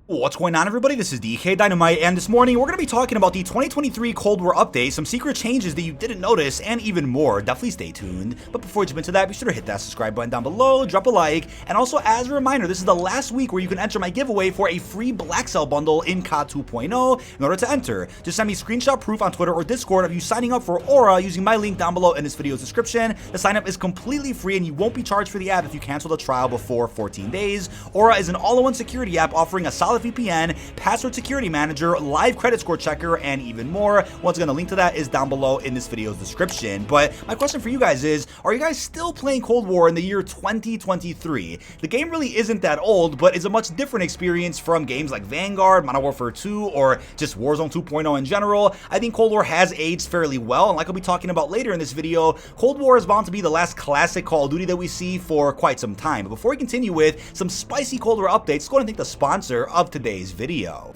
What's going on, everybody? This is dkdynamite, and this morning we're going to be talking about the 2023 Cold War update, some secret changes that you didn't notice, and even more. Definitely stay tuned. But before we jump into that, be sure to hit that subscribe button down below, drop a like, and also as a reminder, this is the last week where you can enter my giveaway for a free Blackcell bundle in COD 2.0. In order to enter, just send me screenshot proof on Twitter or Discord of you signing up for Aura using my link down below in this video's description. The sign up is completely free, and you won't be charged for the app if you cancel the trial before 14 days. Aura is an all-in-one security app offering a solid VPN, password security manager, live credit score checker, and even more. Once again, the link to that is down below in this video's description. But my question for you guys is, are you guys still playing Cold War in the year 2023? The game really isn't that old, but is a much different experience from games like Vanguard, Modern Warfare 2, or just Warzone 2.0 in general. I think Cold War has aged fairly well, and like I'll be talking about later in this video, Cold War is bound to be the last classic Call of Duty that we see for quite some time. But before we continue with some spicy Cold War updates, let's go ahead and thank the sponsor of today's video.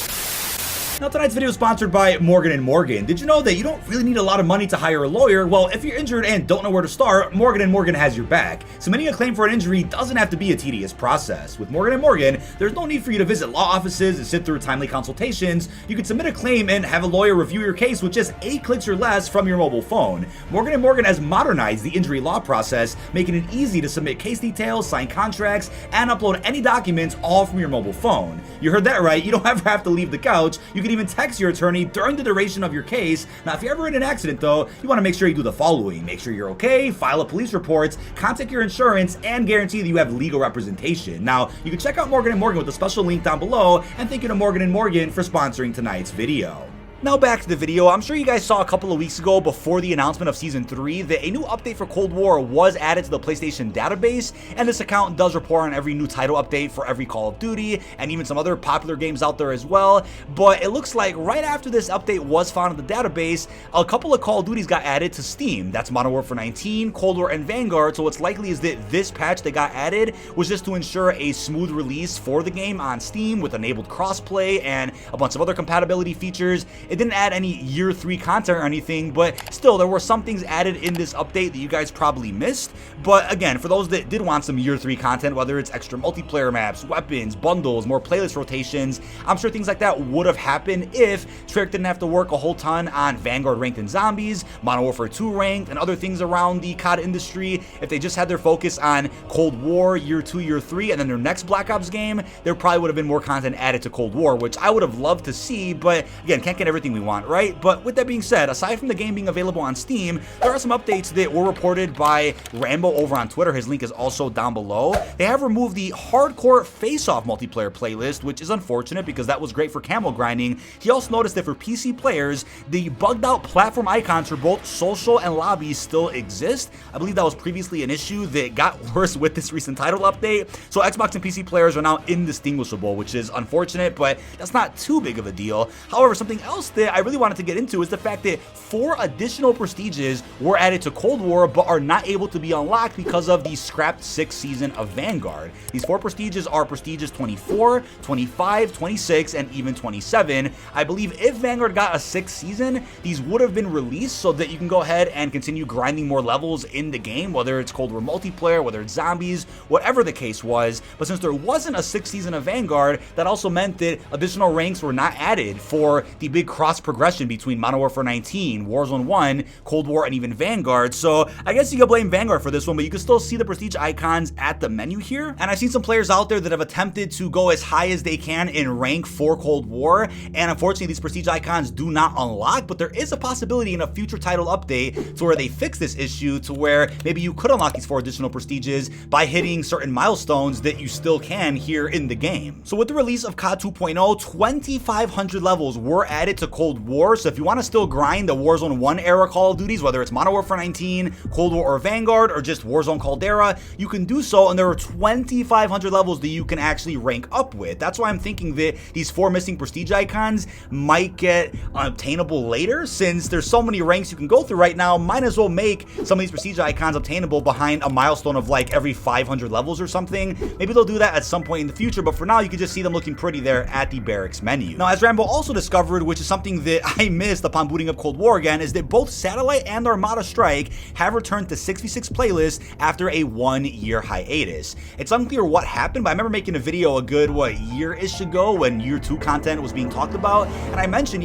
Now, tonight's video is sponsored by Morgan & Morgan. Did you know that you don't really need a lot of money to hire a lawyer? Well, if you're injured and don't know where to start, Morgan & Morgan has your back. Submitting a claim for an injury doesn't have to be a tedious process. With Morgan & Morgan, there's no need for you to visit law offices and sit through timely consultations. You can submit a claim and have a lawyer review your case with just 8 clicks or less from your mobile phone. Morgan & Morgan has modernized the injury law process, making it easy to submit case details, sign contracts, and upload any documents all from your mobile phone. You heard that right, you don't ever have to leave the couch. You can even text your attorney during the duration of your case. Now, if you're ever in an accident though, you want to make sure you do the following. Make sure you're okay, file a police report, contact your insurance, and guarantee that you have legal representation. Now, you can check out Morgan & Morgan with the special link down below, and thank you to Morgan & Morgan for sponsoring tonight's video. Now back to the video. I'm sure you guys saw a couple of weeks ago before the announcement of Season 3 that a new update for Cold War was added to the PlayStation database, and this account does report on every new title update for every Call of Duty and even some other popular games out there as well. But it looks like right after this update was found in the database, a couple of Call of Duties got added to Steam. That's Modern Warfare 19, Cold War, and Vanguard. So what's likely is that this patch that got added was just to ensure a smooth release for the game on Steam with enabled crossplay and a bunch of other compatibility features. It didn't add any year 3 content or anything, but still there were some things added in this update that you guys probably missed. But again, for those that did want some year 3 content, whether it's extra multiplayer maps, weapons, bundles, more playlist rotations, I'm sure things like that would have happened if Treyarch didn't have to work a whole ton on Vanguard ranked and zombies, Modern Warfare 2 ranked, and other things around the COD industry. If they just had their focus on Cold War year 2, year 3, and then their next Black Ops game, there probably would have been more content added to Cold War, which I would have loved to see, but again, can't get everything we want, right? But with that being said, aside from the game being available on Steam, there are some updates that were reported by Rambo over on Twitter. His link is also down below. They have removed the hardcore face-off multiplayer playlist, which is unfortunate because that was great for camo grinding. He also noticed that for PC players, the bugged out platform icons for both social and lobby still exist. I believe that was previously an issue that got worse with this recent title update. So Xbox and PC players are now indistinguishable, which is unfortunate, but that's not too big of a deal. However, something else that I really wanted to get into is the fact that 4 additional prestiges were added to Cold War but are not able to be unlocked because of the scrapped 6th season of Vanguard. These 4 prestiges are prestiges 24, 25, 26, and even 27. I believe if Vanguard got a 6th season, these would have been released so that you can go ahead and continue grinding more levels in the game, whether it's Cold War multiplayer, whether it's zombies, whatever the case was. But since there wasn't a 6th season of Vanguard, that also meant that additional ranks were not added for the big cross progression between Modern Warfare 19, Warzone 1, Cold War, and even Vanguard. So I guess you could blame Vanguard for this one, but you can still see the prestige icons at the menu here. And I've seen some players out there that have attempted to go as high as they can in rank for Cold War, and unfortunately these prestige icons do not unlock, but there is a possibility in a future title update to where they fix this issue to where maybe you could unlock these 4 additional prestiges by hitting certain milestones that you still can here in the game. So with the release of COD 2.0, 2,500 levels were added to Cold War. So if you want to still grind the Warzone 1 era Call of Duties, whether it's Modern Warfare 19, Cold War, or Vanguard, or just Warzone Caldera, you can do so, and there are 2,500 levels that you can actually rank up with. That's why I'm thinking that these 4 missing prestige icons might get obtainable later. Since there's so many ranks you can go through right now, might as well make some of these prestige icons obtainable behind a milestone of like every 500 levels or something. Maybe they'll do that at some point in the future, but for now you can just see them looking pretty there at the barracks menu. Now, as Rambo also discovered, which is something that I missed upon booting up Cold War again is that both Satellite and Armada Strike have returned to 6v6 playlists after a 1-year hiatus. It's unclear what happened, but I remember making a video a good, year-ish ago when year 2 content was being talked about, and I mentioned,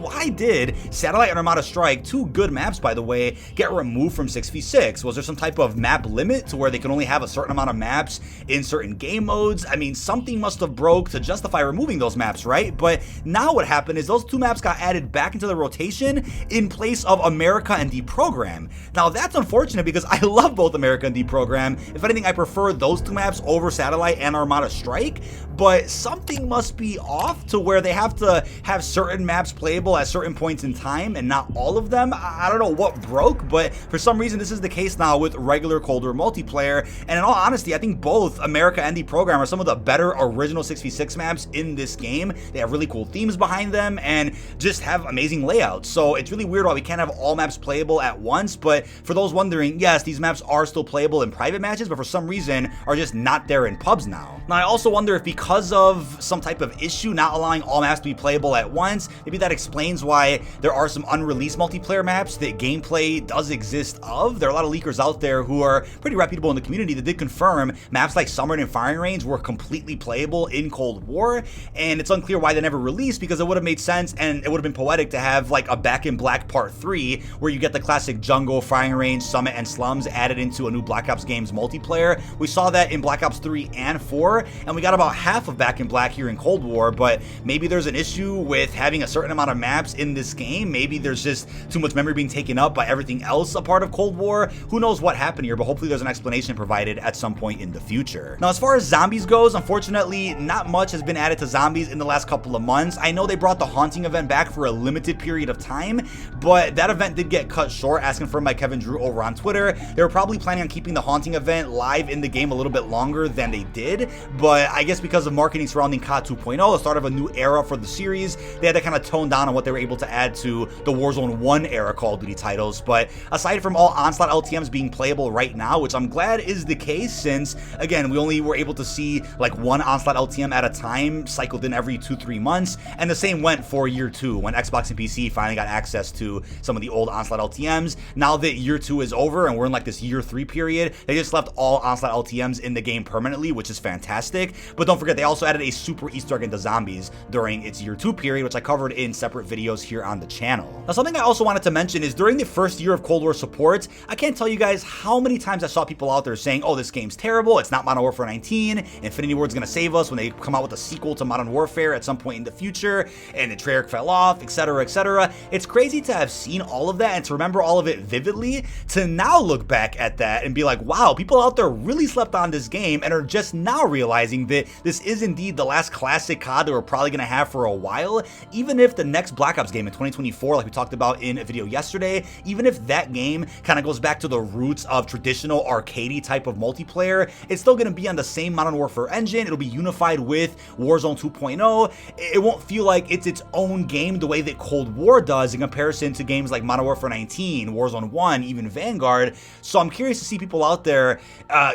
why did Satellite and Armada Strike, 2 good maps by the way, get removed from 6v6? Was there some type of map limit to where they can only have a certain amount of maps in certain game modes? I mean, something must have broke to justify removing those maps, right? But now what happened is those 2 maps got added back into the rotation in place of America and Deprogram. Now that's unfortunate because I love both America and Deprogram. If anything, I prefer those 2 maps over Satellite and Armada Strike, but something must be off to where they have to have certain maps playable at certain points in time and not all of them. I don't know what broke, but for some reason this is the case now with regular Cold War multiplayer, and in all honesty, I think both America and Deprogram are some of the better original 6v6 maps in this game. They have really cool themes behind them and just have amazing layouts, so it's really weird why we can't have all maps playable at once. But for those wondering, yes, these maps are still playable in private matches, but for some reason are just not there in pubs now. Now I also wonder if because of some type of issue not allowing all maps to be playable at once, maybe that explains why there are some unreleased multiplayer maps that gameplay does exist of. There are a lot of leakers out there who are pretty reputable in the community that did confirm maps like Summer and Firing Range were completely playable in Cold War, and it's unclear why they never released, because it would have made sense and it would have been poetic to have like a Back in Black Part 3 where you get the classic Jungle, Firing Range, Summit, and Slums added into a new Black Ops games multiplayer. We saw that in Black Ops 3 and 4, and we got about half of Back in Black here in Cold War, but maybe there's an issue with having a certain amount of maps in this game. Maybe there's just too much memory being taken up by everything else a part of Cold War. Who knows what happened here, but hopefully there's an explanation provided at some point in the future. Now, as far as zombies goes, unfortunately, not much has been added to zombies in the last couple of months. I know they brought the Haunting event back for a limited period of time, but that event did get cut short, as confirmed by Kevin Drew over on Twitter. They were probably planning on keeping the Haunting event live in the game a little bit longer than they did, but I guess because of marketing surrounding COD 2.0, the start of a new era for the series, they had to kind of tone down on what they were able to add to the Warzone 1 era Call of Duty titles. But aside from all Onslaught LTMs being playable right now, which I'm glad is the case, since again we only were able to see like 1 Onslaught LTM at a time cycled in every 2-3 months, and the same went for year 2 when Xbox and PC finally got access to some of the old Onslaught LTMs. Now that year 2 is over and we're in like this year 3 period, they just left all Onslaught LTMs in the game permanently, which is fantastic. But don't forget, they also added a super Easter egg into zombies during its year 2 period, which I covered in separate videos here on the channel. Now, something I also wanted to mention is during the first year of Cold War support, I can't tell you guys how many times I saw people out there saying, oh, this game's terrible, it's not Modern Warfare 19, Infinity Ward's gonna save us when they come out with a sequel to Modern Warfare at some point in the future, and the Treyarch fell off, etc, etc. It's crazy to have seen all of that and to remember all of it vividly, to now look back at that and be like, wow, people out there really slept on this game and are just now realizing that this is indeed the last classic COD that we're probably gonna have for a while. Even if the next Black Ops game in 2024, like we talked about in a video yesterday, even if that game kind of goes back to the roots of traditional arcadey type of multiplayer, it's still gonna be on the same Modern Warfare engine. It'll be unified with Warzone 2.0. It won't feel like it's its own game the way that Cold War does in comparison to games like Modern Warfare 19, Warzone 1, even Vanguard. So I'm curious to see people out there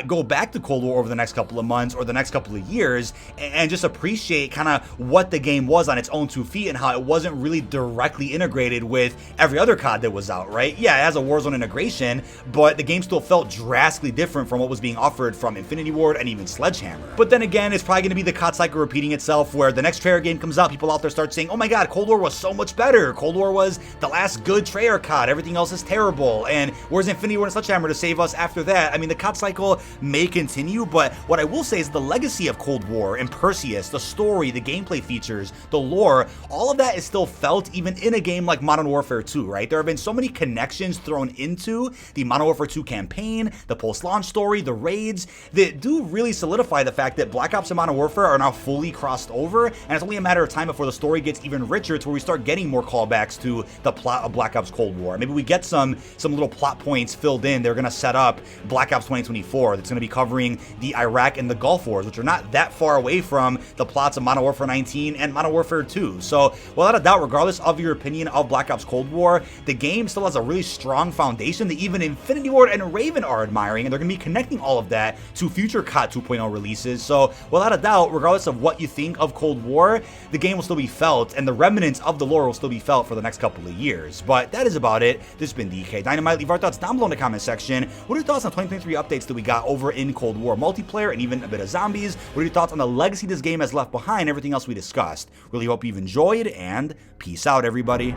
go back to Cold War over the next couple of months or the next couple of years and just appreciate kind of what the game was on its own 2 feet and how it wasn't really directly integrated with every other COD that was out, right? Yeah, it has a Warzone integration, but the game still felt drastically different from what was being offered from Infinity Ward and even Sledgehammer. But then again, it's probably going to be the COD cycle repeating itself, where the next Treyarch game comes out, people out there start saying, oh my god, Cold War was so much better. Cold War was the last good Treyarch COD. Everything else is terrible. And where's Infinity Ward and Sledgehammer to save us after that? I mean, the COD cycle may continue, but what I will say is the legacy of Cold War and Perseus, the story, the gameplay features, the lore, all of that is still felt even in a game like Modern Warfare 2, right? There have been so many connections thrown into the Modern Warfare 2 campaign, the post-launch story, the raids, that do really solidify the fact that Black Ops and Modern Warfare are now fully crossed over, and it's only a matter of time before the story gets even richer to where we start getting more callbacks to the plot of Black Ops Cold War. Maybe we get some little plot points filled in. They're going to set up Black Ops 2024 that's going to be covering the Iraq and the Gulf Wars, which are not that far away from the plots of Modern Warfare 19 and Modern Warfare 2. So without a doubt, regardless of your opinion of Black Ops Cold War, the game still has a really strong foundation that even Infinity Ward and Raven are admiring, and they're going to be connecting all of that to future COD 2.0 releases. So without a doubt, regardless of what you think of Cold War, the game will still be felt, and the remnants remnants of the lore will still be felt for the next couple of years. But that is about it. This has been dkdynamite. Leave our thoughts down below in the comment section. What are your thoughts on 2023 updates that we got over in Cold War multiplayer and even a bit of zombies? What are your thoughts on the legacy this game has left behind, everything else we discussed? Really hope you've enjoyed, and peace out, everybody.